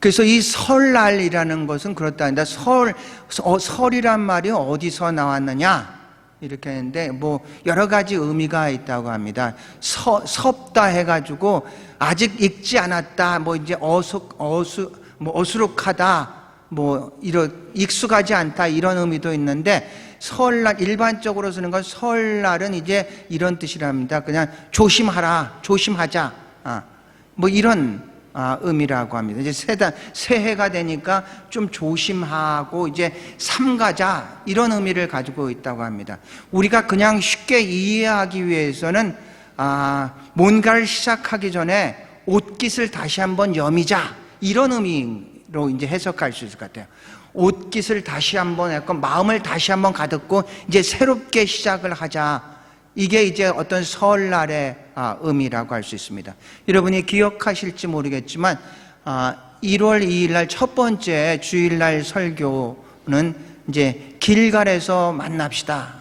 그래서 이 설날이라는 것은 그렇다는데 설이란 말이 어디서 나왔느냐 이렇게 했는데 뭐 여러 가지 의미가 있다고 합니다. 섭다 해가지고 아직 익지 않았다, 뭐 이제 어수룩하다, 뭐 이런 익숙하지 않다 이런 의미도 있는데 설날 일반적으로 쓰는 건 설날은 이제 이런 뜻이랍니다. 그냥 조심하라, 조심하자, 뭐 이런 의미라고 합니다. 이제 새해가 되니까 좀 조심하고 이제 삼가자 이런 의미를 가지고 있다고 합니다. 우리가 그냥 쉽게 이해하기 위해서는 뭔가를 시작하기 전에 옷깃을 다시 한번 여미자 이런 의미로 이제 해석할 수 있을 것 같아요. 옷깃을 다시 한번 약간 마음을 다시 한번 가득고 이제 새롭게 시작을 하자. 이게 이제 어떤 설날의 의미라고 할 수 있습니다. 여러분이 기억하실지 모르겠지만 1월 2일 날 첫 번째 주일날 설교는 이제 길갈에서 만납시다.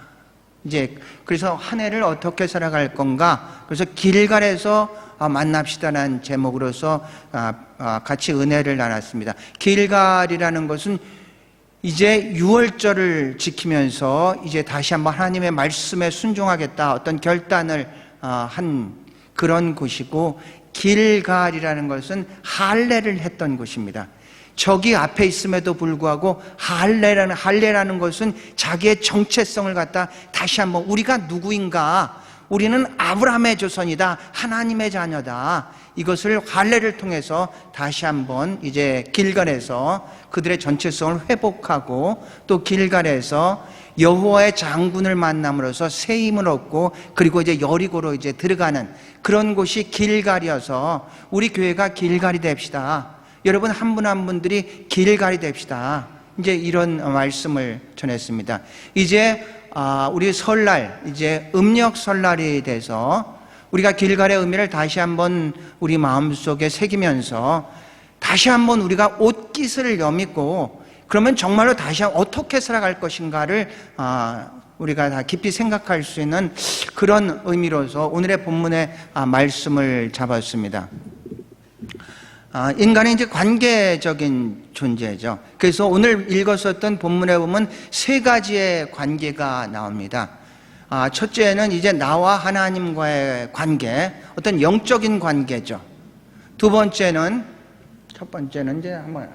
이제 그래서 한 해를 어떻게 살아갈 건가? 그래서 길갈에서 만납시다라는 제목으로서 같이 은혜를 나눴습니다. 길갈이라는 것은 이제 유월절을 지키면서 이제 다시 한번 하나님의 말씀에 순종하겠다 어떤 결단을 한 그런 곳이고, 길갈이라는 것은 할례를 했던 곳입니다. 저기 앞에 있음에도 불구하고 할례라는 것은 자기의 정체성을 갖다 다시 한번 우리가 누구인가, 우리는 아브라함의 조선이다, 하나님의 자녀다, 이것을 할례를 통해서 다시 한번 이제 길갈에서 그들의 전체성을 회복하고, 또 길갈에서 여호와의 장군을 만남으로써 새 힘을 얻고, 그리고 이제 여리고로 이제 들어가는 그런 곳이 길갈이어서 우리 교회가 길갈이 됩시다. 여러분 한 분 한 분들이 길갈이 됩시다. 이제 이런 말씀을 전했습니다. 이제 우리 설날, 이제 음력 설날이 돼서 우리가 길갈의 의미를 다시 한번 우리 마음속에 새기면서 다시 한번 우리가 옷깃을 여미고, 그러면 정말로 다시 어떻게 살아갈 것인가를 우리가 다 깊이 생각할 수 있는 그런 의미로서 오늘의 본문의 말씀을 잡았습니다. 인간은 이제 관계적인 존재죠. 그래서 오늘 읽었었던 본문에 보면 세 가지의 관계가 나옵니다. 첫째는 이제 나와 하나님과의 관계, 어떤 영적인 관계죠. 첫 번째는 이제 한번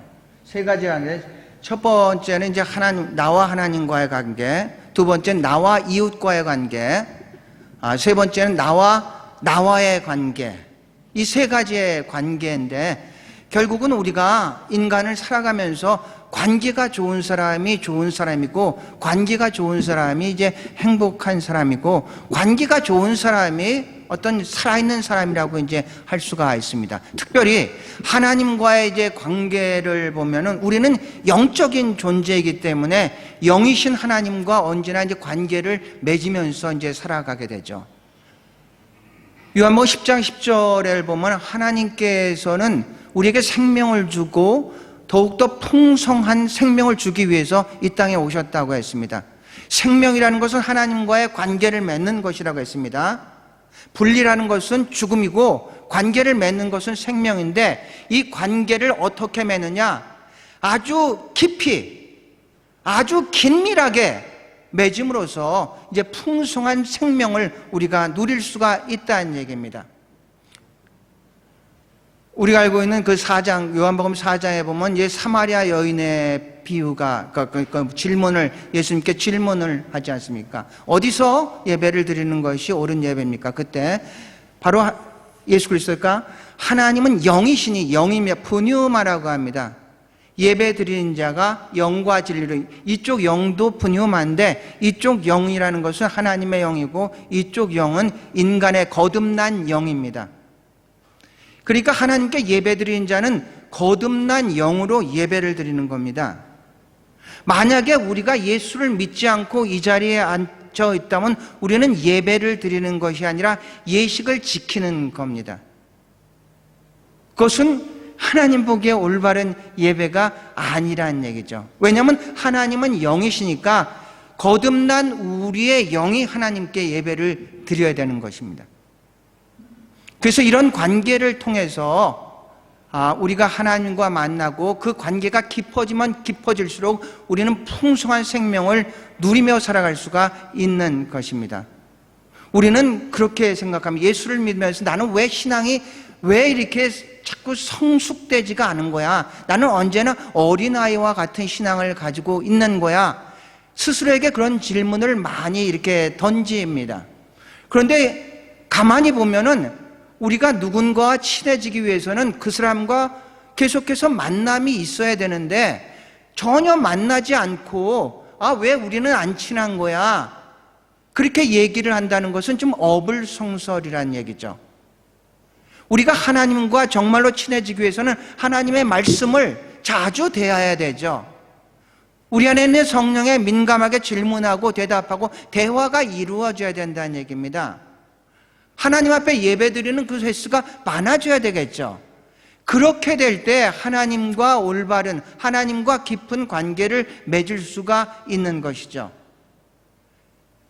세 가지 관계. 첫 번째는 이제 나와 하나님과의 관계, 두 번째는 나와 이웃과의 관계, 세 번째는 나와의 관계. 이 세 가지의 관계인데, 결국은 우리가 인간을 살아가면서 관계가 좋은 사람이 좋은 사람이고, 관계가 좋은 사람이 이제 행복한 사람이고, 관계가 좋은 사람이 어떤 살아있는 사람이라고 이제 할 수가 있습니다. 특별히 하나님과의 이제 관계를 보면은 우리는 영적인 존재이기 때문에 영이신 하나님과 언제나 이제 관계를 맺으면서 이제 살아가게 되죠. 요한복음 10장 10절을 보면 하나님께서는 우리에게 생명을 주고 더욱더 풍성한 생명을 주기 위해서 이 땅에 오셨다고 했습니다. 생명이라는 것은 하나님과의 관계를 맺는 것이라고 했습니다. 분리라는 것은 죽음이고 관계를 맺는 것은 생명인데, 이 관계를 어떻게 맺느냐? 아주 깊이, 아주 긴밀하게 맺음으로써 이제 풍성한 생명을 우리가 누릴 수가 있다는 얘기입니다. 우리가 알고 있는 그 4장, 요한복음 4장에 보면 이제 사마리아 여인의 비유가, 질문을, 예수님께 질문을 하지 않습니까? 어디서 예배를 드리는 것이 옳은 예배입니까? 그때 바로 예수 그리스도가 하나님은 영이시니, 영이며 푸뉴마라고 합니다. 예배 드리는 자가 영과 진리로, 이쪽 영도 푸뉴마인데 이쪽 영이라는 것은 하나님의 영이고 이쪽 영은 인간의 거듭난 영입니다. 그러니까 하나님께 예배 드리는 자는 거듭난 영으로 예배를 드리는 겁니다. 만약에 우리가 예수를 믿지 않고 이 자리에 앉아 있다면 우리는 예배를 드리는 것이 아니라 예식을 지키는 겁니다. 그것은 하나님 보기에 올바른 예배가 아니라는 얘기죠. 왜냐하면 하나님은 영이시니까 거듭난 우리의 영이 하나님께 예배를 드려야 되는 것입니다. 그래서 이런 관계를 통해서 우리가 하나님과 만나고 그 관계가 깊어지면 깊어질수록 우리는 풍성한 생명을 누리며 살아갈 수가 있는 것입니다. 우리는 그렇게 생각하면, 예수를 믿으면서 나는 왜 신앙이 왜 이렇게 자꾸 성숙되지가 않은 거야? 나는 언제나 어린아이와 같은 신앙을 가지고 있는 거야? 스스로에게 그런 질문을 많이 이렇게 던집니다. 그런데 가만히 보면은 우리가 누군가와 친해지기 위해서는 그 사람과 계속해서 만남이 있어야 되는데, 전혀 만나지 않고 왜 우리는 안 친한 거야? 그렇게 얘기를 한다는 것은 좀 어불성설이라는 얘기죠. 우리가 하나님과 정말로 친해지기 위해서는 하나님의 말씀을 자주 대해야 되죠. 우리 안에 있는 성령에 민감하게 질문하고 대답하고 대화가 이루어져야 된다는 얘기입니다. 하나님 앞에 예배드리는 그 횟수가 많아져야 되겠죠. 그렇게 될 때 하나님과 올바른, 하나님과 깊은 관계를 맺을 수가 있는 것이죠.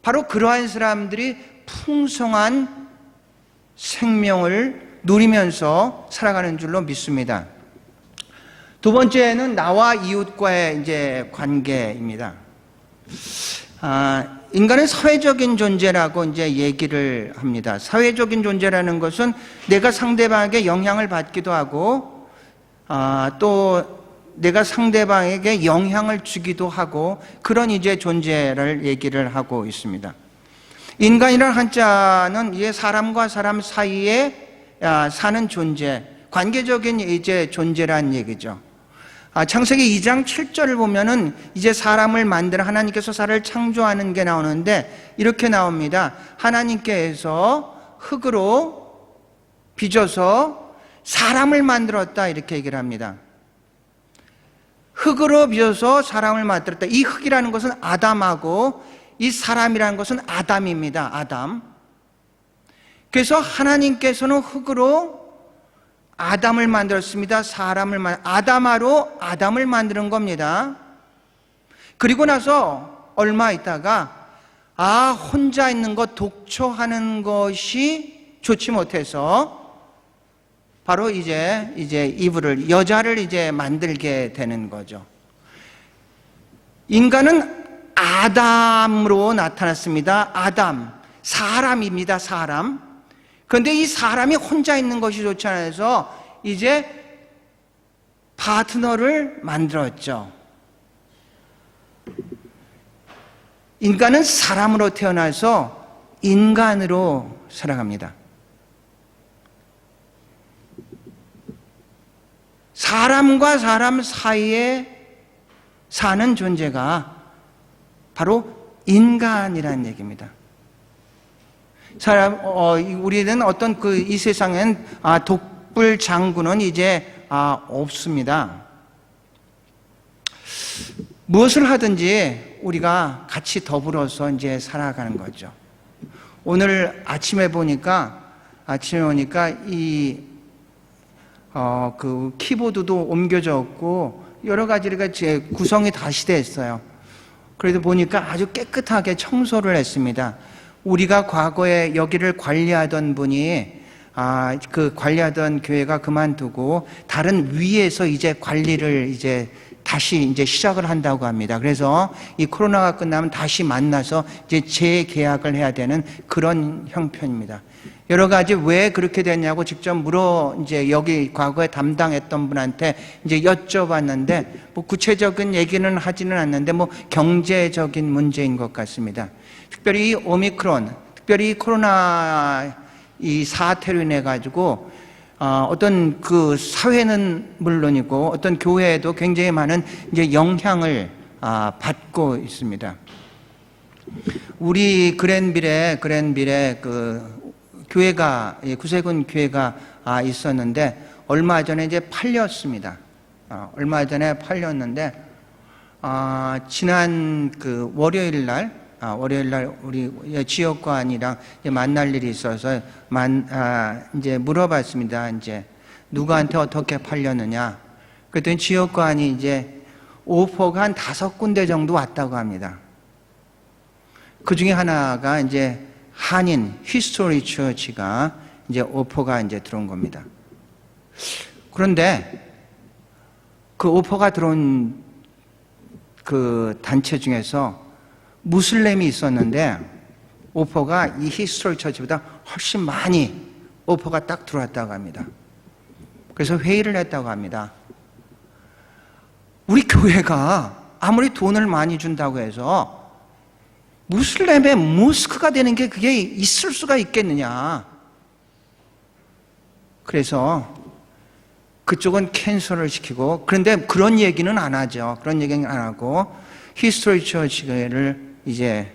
바로 그러한 사람들이 풍성한 생명을 누리면서 살아가는 줄로 믿습니다. 두 번째는 나와 이웃과의 이제 관계입니다. 인간은 사회적인 존재라고 이제 얘기를 합니다. 사회적인 존재라는 것은 내가 상대방에게 영향을 받기도 하고, 또 내가 상대방에게 영향을 주기도 하고, 그런 이제 존재를 얘기를 하고 있습니다. 인간이라는 한자는 이제 사람과 사람 사이에 사는 존재, 관계적인 이제 존재란 얘기죠. 창세기 2장 7절을 보면은 이제 사람을 만드는, 하나님께서 사람을 창조하는 게 나오는데 이렇게 나옵니다. 하나님께서 흙으로 빚어서 사람을 만들었다, 이렇게 얘기를 합니다. 흙으로 빚어서 사람을 만들었다. 이 흙이라는 것은 아담하고 이 사람이라는 것은 아담입니다. 아담. 그래서 하나님께서는 흙으로 아담을 만들었습니다. 아담아로 아담을 만드는 겁니다. 그리고 나서 얼마 있다가 혼자 있는 것, 독초하는 것이 좋지 못해서 바로 이제 이브를, 여자를 이제 만들게 되는 거죠. 인간은 아담으로 나타났습니다. 아담, 사람입니다. 사람. 그런데 이 사람이 혼자 있는 것이 좋지 않아서 이제 파트너를 만들었죠. 인간은 사람으로 태어나서 인간으로 살아갑니다. 사람과 사람 사이에 사는 존재가 바로 인간이라는 얘기입니다. 우리는 어떤 이 세상엔 독불 장군은 이제 없습니다. 무엇을 하든지 우리가 같이 더불어서 이제 살아가는 거죠. 오늘 아침에 오니까 그 키보드도 옮겨졌고 여러 가지가 제 구성이 다시 됐어요. 그래도 보니까 아주 깨끗하게 청소를 했습니다. 우리가 과거에 여기를 관리하던 분이 그 관리하던 교회가 그만두고 다른 위에서 이제 관리를 이제 다시 이제 시작을 한다고 합니다. 그래서 이 코로나가 끝나면 다시 만나서 이제 재계약을 해야 되는 그런 형편입니다. 여러 가지 왜 그렇게 됐냐고 직접 이제 여기 과거에 담당했던 분한테 이제 여쭤봤는데 뭐 구체적인 얘기는 하지는 않는데 뭐 경제적인 문제인 것 같습니다. 특별히 오미크론, 특별히 코로나 이 사태로 인해 가지고 어떤 그 사회는 물론이고 어떤 교회에도 굉장히 많은 이제 영향을 받고 있습니다. 우리 그랜빌에 그 교회가, 구세군 교회가 있었는데 얼마 전에 이제 팔렸습니다. 얼마 전에 팔렸는데 지난 그 월요일 날 우리 지역관이랑 만날 일이 있어서 이제 물어봤습니다. 이제 누구한테 어떻게 팔렸느냐. 그랬더니 지역관이 이제 오퍼가 한 5군데 정도 왔다고 합니다. 그 중에 하나가 이제 한인 히스토리 처치가 이제 오퍼가 이제 들어온 겁니다. 그런데 그 오퍼가 들어온 그 단체 중에서 무슬림이 있었는데 오퍼가 이 히스토리 처치보다 훨씬 많이 오퍼가 딱 들어왔다고 합니다. 그래서 회의를 했다고 합니다. 우리 교회가 아무리 돈을 많이 준다고 해서 무슬림의 모스크가 되는 게 그게 있을 수가 있겠느냐. 그래서 그쪽은 캔슬을 시키고, 그런데 그런 얘기는 안 하죠. 그런 얘기는 안 하고 히스토리 처치를 이제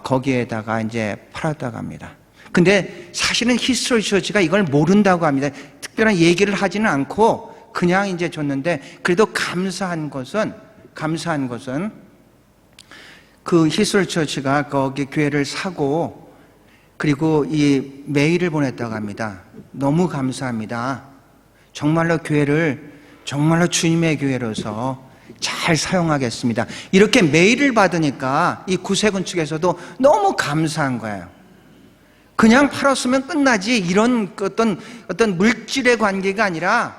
거기에다가 이제 팔았다고 합니다. 근데 사실은 히스토리 처치가 이걸 모른다고 합니다. 특별한 얘기를 하지는 않고 그냥 이제 줬는데, 그래도 감사한 것은 그 히스토리 처치가 거기 교회를 사고 그리고 이 메일을 보냈다고 합니다. 너무 감사합니다. 정말로 교회를 정말로 주님의 교회로서 잘 사용하겠습니다. 이렇게 메일을 받으니까 이 구세군 측에서도 너무 감사한 거예요. 그냥 팔았으면 끝나지, 이런 어떤 물질의 관계가 아니라,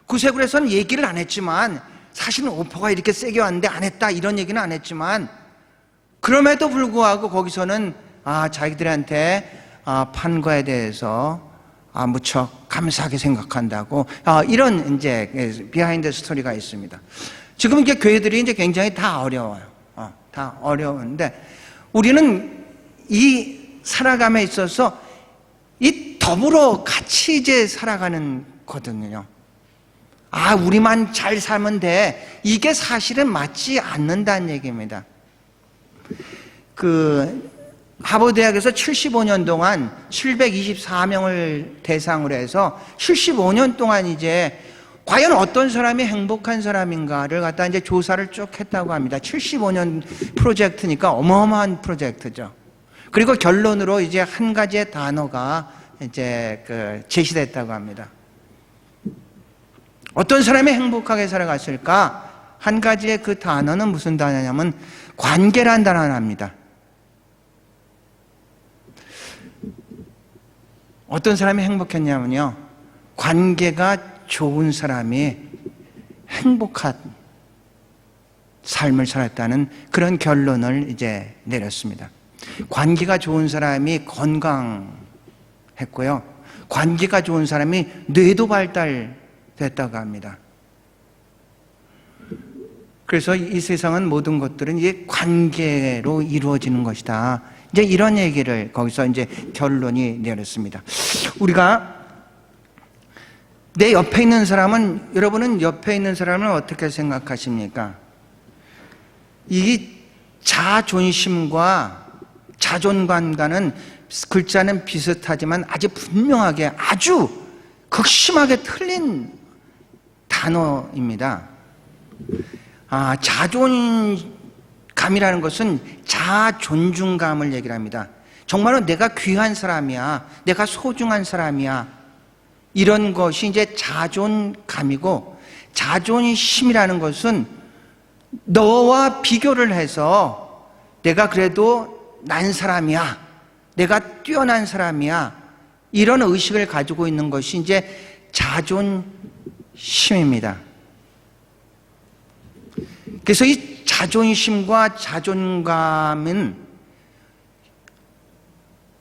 구세군에서는 얘기를 안 했지만 사실은 오퍼가 이렇게 세게 왔는데 안 했다, 이런 얘기는 안 했지만, 그럼에도 불구하고 거기서는 자기들한테 판 거에 대해서 무척 감사하게 생각한다고, 이런 이제 비하인드 스토리가 있습니다. 지금 이제 교회들이 이제 굉장히 다 어려워요. 다 어려운데, 우리는 이 살아감에 있어서 이 더불어 같이 이제 살아가는 거거든요. 우리만 잘 살면 돼, 이게 사실은 맞지 않는다는 얘기입니다. 하버드대학에서 75년 동안 724명을 대상으로 해서 75년 동안 이제 과연 어떤 사람이 행복한 사람인가를 갖다 이제 조사를 쭉 했다고 합니다. 75년 프로젝트니까 어마어마한 프로젝트죠. 그리고 결론으로 이제 한 가지의 단어가 이제 제시됐다고 합니다. 어떤 사람이 행복하게 살아갔을까? 한 가지의 그 단어는 무슨 단어냐면 관계란 단어를 합니다. 어떤 사람이 행복했냐면요, 관계가 좋은 사람이 행복한 삶을 살았다는 그런 결론을 이제 내렸습니다. 관계가 좋은 사람이 건강했고요, 관계가 좋은 사람이 뇌도 발달됐다고 합니다. 그래서 이 세상은 모든 것들은 이제 관계로 이루어지는 것이다, 이제 이런 얘기를 거기서 이제 결론이 내렸습니다. 우리가 내 옆에 있는 사람은, 여러분은 옆에 있는 사람을 어떻게 생각하십니까? 이 자존심과 자존감과는 글자는 비슷하지만 아주 분명하게, 아주 극심하게 틀린 단어입니다. 자존감이라는 것은 자존중감을 얘기를 합니다. 정말로 내가 귀한 사람이야, 내가 소중한 사람이야, 이런 것이 이제 자존감이고, 자존심이라는 것은 너와 비교를 해서 내가 그래도 난 사람이야, 내가 뛰어난 사람이야, 이런 의식을 가지고 있는 것이 이제 자존심입니다. 그래서 이 자존심과 자존감은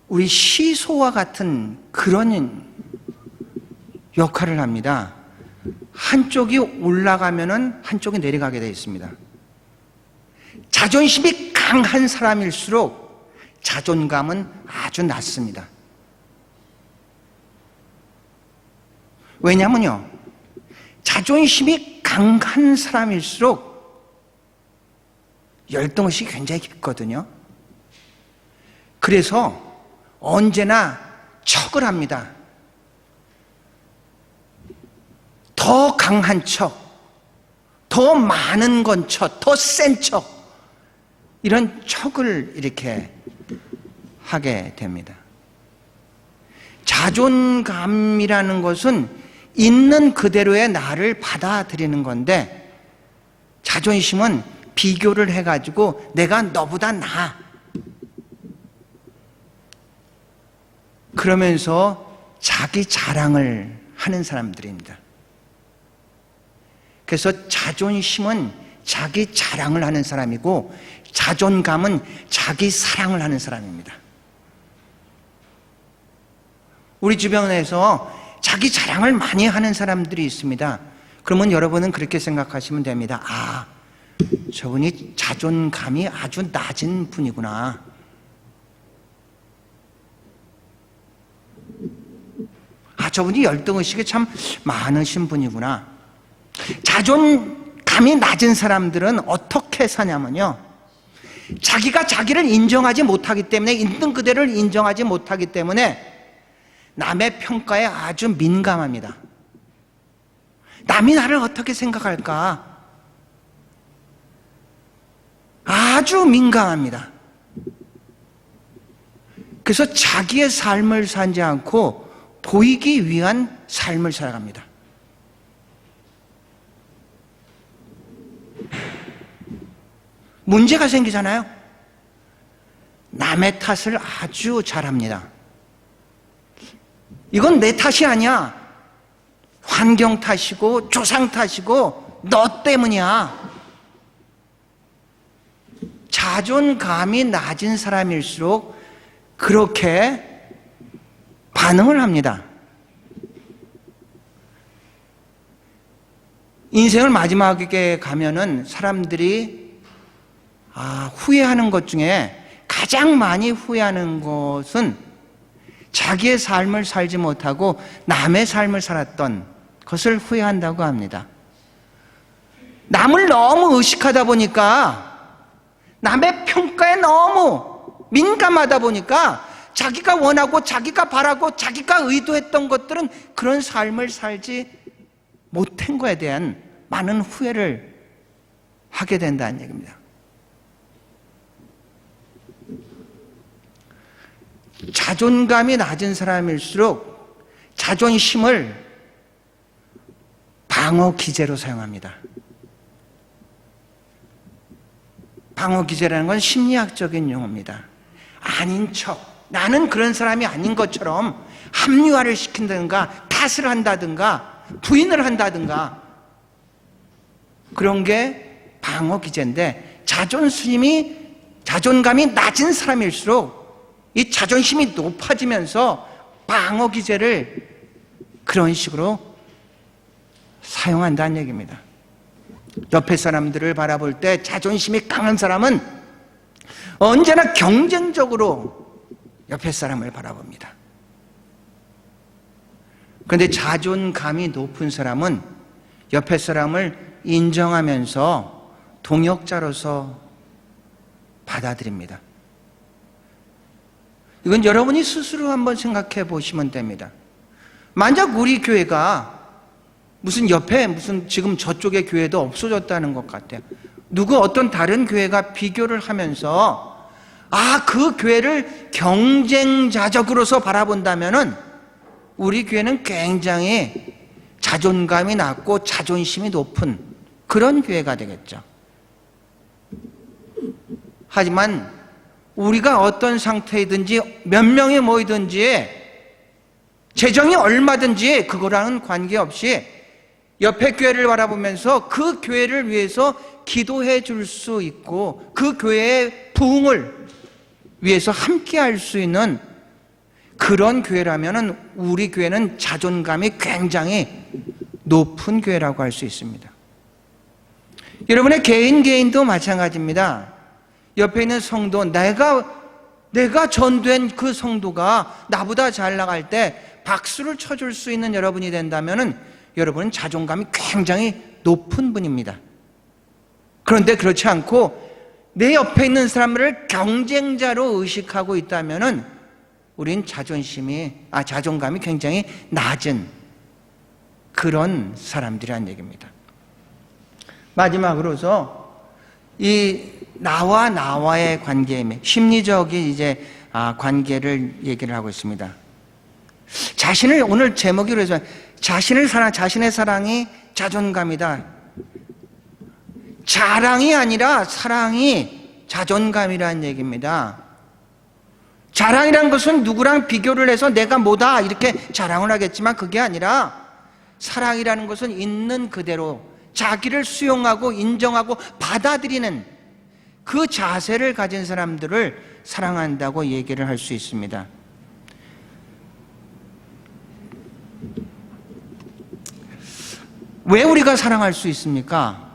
우리 시소와 같은 그런 역할을 합니다. 한쪽이 올라가면은 한쪽이 내려가게 되어 있습니다. 자존심이 강한 사람일수록 자존감은 아주 낮습니다. 왜냐면요, 자존심이 강한 사람일수록 열등의식이 굉장히 깊거든요. 그래서 언제나 척을 합니다. 더 강한 척, 더 많은 건 척, 더 센 척, 이런 척을 이렇게 하게 됩니다. 자존감이라는 것은 있는 그대로의 나를 받아들이는 건데, 자존심은 비교를 해가지고 내가 너보다 나아, 그러면서 자기 자랑을 하는 사람들입니다. 그래서 자존심은 자기 자랑을 하는 사람이고 자존감은 자기 사랑을 하는 사람입니다. 우리 주변에서 자기 자랑을 많이 하는 사람들이 있습니다. 그러면 여러분은 그렇게 생각하시면 됩니다. 아, 저분이 자존감이 아주 낮은 분이구나. 아, 저분이 열등의식이 참 많으신 분이구나. 자존감이 낮은 사람들은 어떻게 사냐면요, 자기가 자기를 인정하지 못하기 때문에, 있는 그대로를 인정하지 못하기 때문에 남의 평가에 아주 민감합니다. 남이 나를 어떻게 생각할까? 아주 민감합니다. 그래서 자기의 삶을 살지 않고 보이기 위한 삶을 살아갑니다. 문제가 생기잖아요. 남의 탓을 아주 잘합니다. 이건 내 탓이 아니야. 환경 탓이고 조상 탓이고 너 때문이야. 자존감이 낮은 사람일수록 그렇게 반응을 합니다. 인생을 마지막에 가면은 사람들이 후회하는 것 중에 가장 많이 후회하는 것은 자기의 삶을 살지 못하고 남의 삶을 살았던 것을 후회한다고 합니다. 남을 너무 의식하다 보니까, 남의 평가에 너무 민감하다 보니까 자기가 원하고 자기가 바라고 자기가 의도했던 것들은 그런 삶을 살지 못한 것에 대한 많은 후회를 하게 된다는 얘기입니다. 자존감이 낮은 사람일수록 자존심을 방어 기제로 사용합니다. 방어 기제라는 건 심리학적인 용어입니다. 아닌 척, 나는 그런 사람이 아닌 것처럼 합리화를 시킨다든가 탓을 한다든가 부인을 한다든가, 그런 게 방어 기제인데, 자존감이 낮은 사람일수록 이 자존심이 높아지면서 방어 기제를 그런 식으로 사용한다는 얘기입니다. 옆에 사람들을 바라볼 때 자존심이 강한 사람은 언제나 경쟁적으로 옆에 사람을 바라봅니다. 그런데 자존감이 높은 사람은 옆에 사람을 인정하면서 동역자로서 받아들입니다. 이건 여러분이 스스로 한번 생각해 보시면 됩니다. 만약 우리 교회가 지금 저쪽의 교회도 없어졌다는 것 같아요. 어떤 다른 교회가 비교를 하면서 그 교회를 경쟁자적으로서 바라본다면은 우리 교회는 굉장히 자존감이 낮고 자존심이 높은 그런 교회가 되겠죠. 하지만 우리가 어떤 상태이든지 몇 명이 모이든지 재정이 얼마든지 그거랑은 관계없이 옆에 교회를 바라보면서 그 교회를 위해서 기도해 줄 수 있고 그 교회의 부흥을 위해서 함께 할 수 있는 그런 교회라면은 우리 교회는 자존감이 굉장히 높은 교회라고 할 수 있습니다. 여러분의 개인도 마찬가지입니다. 옆에 있는 성도, 내가 전된 그 성도가 나보다 잘 나갈 때 박수를 쳐줄 수 있는 여러분이 된다면은 여러분은 자존감이 굉장히 높은 분입니다. 그런데 그렇지 않고 내 옆에 있는 사람을 경쟁자로 의식하고 있다면은 우린 자존감이 굉장히 낮은 그런 사람들이란 얘기입니다. 마지막으로서 이 나와의 관계임에 심리적인 관계를 얘기를 하고 있습니다. 오늘 제목으로 해서 자신의 사랑이 자존감이다. 자랑이 아니라 사랑이 자존감이라는 얘기입니다. 자랑이라는 것은 누구랑 비교를 해서 내가 뭐다 이렇게 자랑을 하겠지만 그게 아니라 사랑이라는 것은 있는 그대로 자기를 수용하고 인정하고 받아들이는 그 자세를 가진 사람들을 사랑한다고 얘기를 할 수 있습니다. 왜 우리가 사랑할 수 있습니까?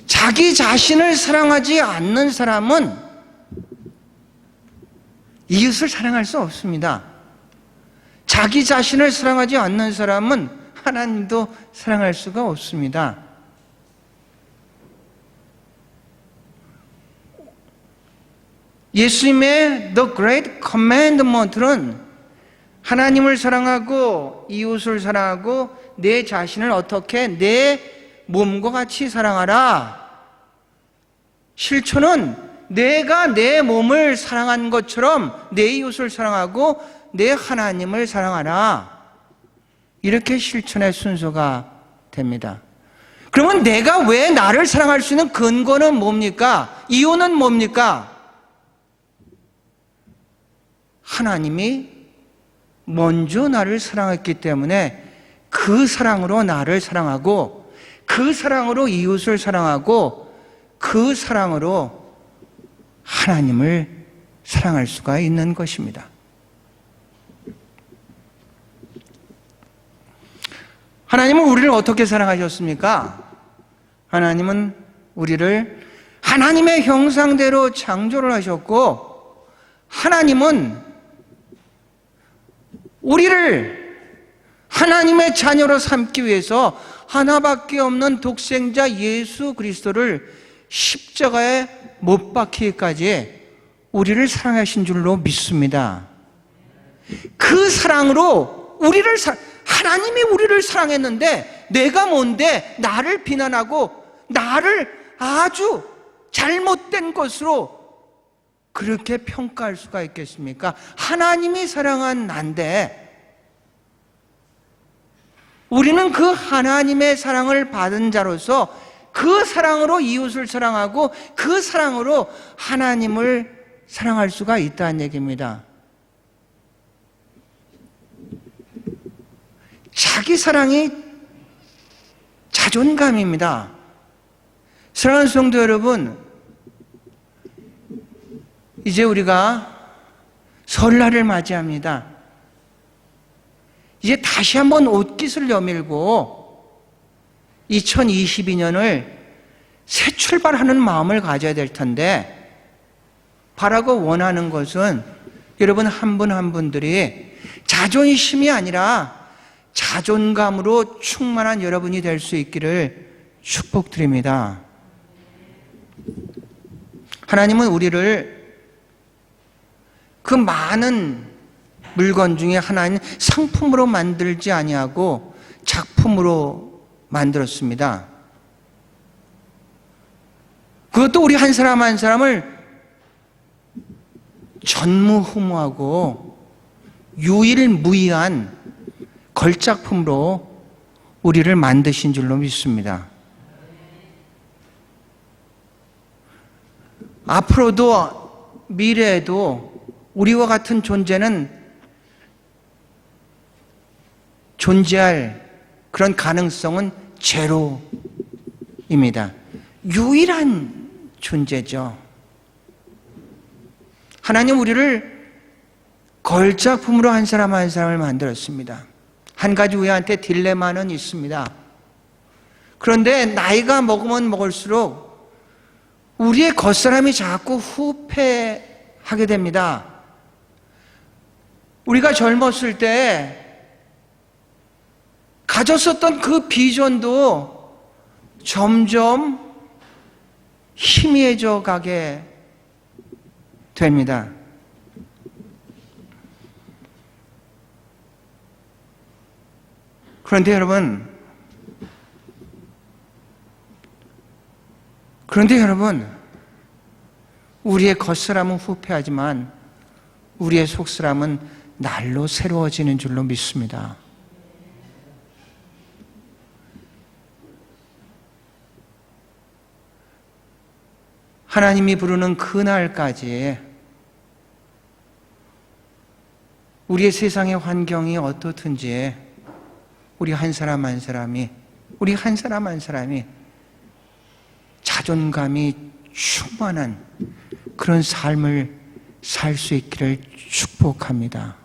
자기 자신을 사랑하지 않는 사람은 이웃을 사랑할 수 없습니다. 자기 자신을 사랑하지 않는 사람은 하나님도 사랑할 수가 없습니다. 예수님의 The Great Commandment는 하나님을 사랑하고 이웃을 사랑하고 내 자신을 어떻게 내 몸과 같이 사랑하라. 실천은 내가 내 몸을 사랑한 것처럼 내 이웃을 사랑하고 내 하나님을 사랑하라. 이렇게 실천의 순서가 됩니다. 그러면 내가 왜 나를 사랑할 수 있는 근거는 뭡니까? 이유는 뭡니까? 하나님이 먼저 나를 사랑했기 때문에 그 사랑으로 나를 사랑하고 그 사랑으로 이웃을 사랑하고 그 사랑으로 하나님을 사랑할 수가 있는 것입니다. 하나님은 우리를 어떻게 사랑하셨습니까? 하나님은 우리를 하나님의 형상대로 창조를 하셨고 하나님은 우리를 하나님의 자녀로 삼기 위해서 하나밖에 없는 독생자 예수 그리스도를 십자가에 못 박히기까지 우리를 사랑하신 줄로 믿습니다. 그 사랑으로 하나님이 우리를 사랑했는데 내가 뭔데 나를 비난하고 나를 아주 잘못된 것으로 그렇게 평가할 수가 있겠습니까? 하나님이 사랑한 난데 우리는 그 하나님의 사랑을 받은 자로서 그 사랑으로 이웃을 사랑하고 그 사랑으로 하나님을 사랑할 수가 있다는 얘기입니다. 자기 사랑이 자존감입니다. 사랑하는 성도 여러분, 이제 우리가 설날을 맞이합니다. 이제 다시 한번 옷깃을 여밀고 2022년을 새 출발하는 마음을 가져야 될 텐데 바라고 원하는 것은 여러분 한 분 한 분들이 자존심이 아니라 자존감으로 충만한 여러분이 될 수 있기를 축복드립니다. 하나님은 우리를 그 많은 물건 중에 하나인 상품으로 만들지 아니하고 작품으로 만들었습니다. 그것도 우리 한 사람 한 사람을 전무후무하고 유일무이한 걸작품으로 우리를 만드신 줄로 믿습니다. 앞으로도 미래에도 우리와 같은 존재는 존재할 그런 가능성은 제로입니다. 유일한 존재죠. 하나님 우리를 걸작품으로 한 사람 한 사람을 만들었습니다. 한 가지 우리한테 딜레마는 있습니다. 그런데 나이가 먹으면 먹을수록 우리의 겉사람이 자꾸 후패하게 됩니다. 우리가 젊었을 때 가졌었던 그 비전도 점점 희미해져 가게 됩니다. 그런데 여러분, 우리의 겉사람은 후패하지만 우리의 속사람은 날로 새로워지는 줄로 믿습니다. 하나님이 부르는 그날까지 우리의 세상의 환경이 어떻든지 우리 한 사람 한 사람이 자존감이 충만한 그런 삶을 살 수 있기를 축복합니다.